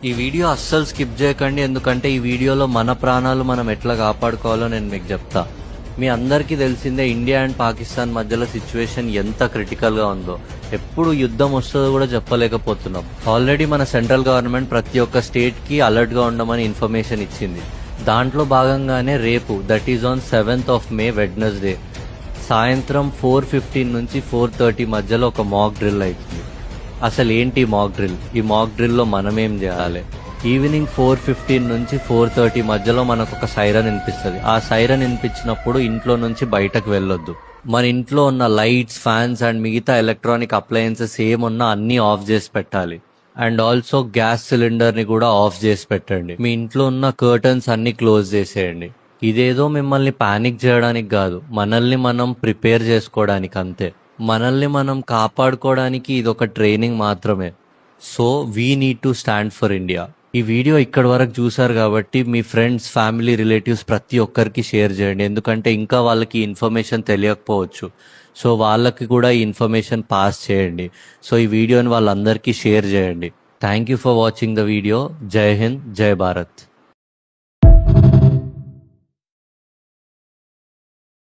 ఈ వీడియో అస్సలు స్కిప్ చేయకండి, ఎందుకంటే ఈ వీడియోలో మన ప్రాణాలు మనం ఎట్లా కాపాడుకోవాలో నేను మీకు చెప్తా. మీ అందరికీ తెలిసిందే ఇండియా అండ్ పాకిస్తాన్ మధ్యలో సిచ్యువేషన్ ఎంత క్రిటికల్గా ఉందో. ఎప్పుడు యుద్ధం వస్తుందో కూడా చెప్పలేకపోతున్నాం. ఆల్రెడీ మన సెంట్రల్ గవర్నమెంట్ ప్రతి ఒక్క స్టేట్కి అలర్ట్గా ఉండమని ఇన్ఫర్మేషన్ ఇచ్చింది. దాంట్లో భాగంగానే రేపు, that is on 7th of May, Wednesday సాయంత్రం 4:15 నుంచి 4:30 మధ్యలో ఒక మాక్ డ్రిల్ అవుతుంది. అసలు ఏంటి మాక్ డ్రిల్? ఈ మాక్ డ్రిల్లో మనం ఏం చేయాలి? ఈవినింగ్ 4:15 నుంచి 4:30 మధ్యలో మనకు ఒక సైరన్ వినిపిస్తుంది. ఆ సైరన్ వినిపించినప్పుడు ఇంట్లో నుంచి బయటకు వెళ్ళొద్దు. మన ఇంట్లో ఉన్న లైట్స్, ఫ్యాన్స్ అండ్ మిగతా ఎలక్ట్రానిక్ అప్లయన్సెస్ ఏమున్నా అన్నీ ఆఫ్ చేసి పెట్టాలి. అండ్ ఆల్సో గ్యాస్ సిలిండర్ని కూడా ఆఫ్ చేసి పెట్టండి. మీ ఇంట్లో ఉన్న కర్టన్స్ అన్ని క్లోజ్ చేసేయండి. ఇదేదో మిమ్మల్ని పానిక్ చేయడానికి కాదు, మనల్ని మనం ప్రిపేర్ చేసుకోవడానికి అంతే. మనల్ని మనం కాపాడుకోవడానికి ఇదొక ట్రైనింగ్ మాత్రమే. So we need to stand for India. ఈ వీడియో ఇక్కడ వరకు చూసారు కాబట్టి మీ ఫ్రెండ్స్, ఫ్యామిలీ, రిలేటివ్స్ ప్రతి ఒక్కరికి షేర్ చేయండి. ఎందుకంటే ఇంకా వాళ్ళకి ఇన్ఫర్మేషన్ తెలియకపోవచ్చు. సో వాళ్ళకి కూడా ఈ ఇన్ఫర్మేషన్ పాస్ చేయండి. సో ఈ వీడియోని వాళ్ళందరికీ షేర్ చేయండి. Thank you for watching the video. జై హింద్, జై భారత్.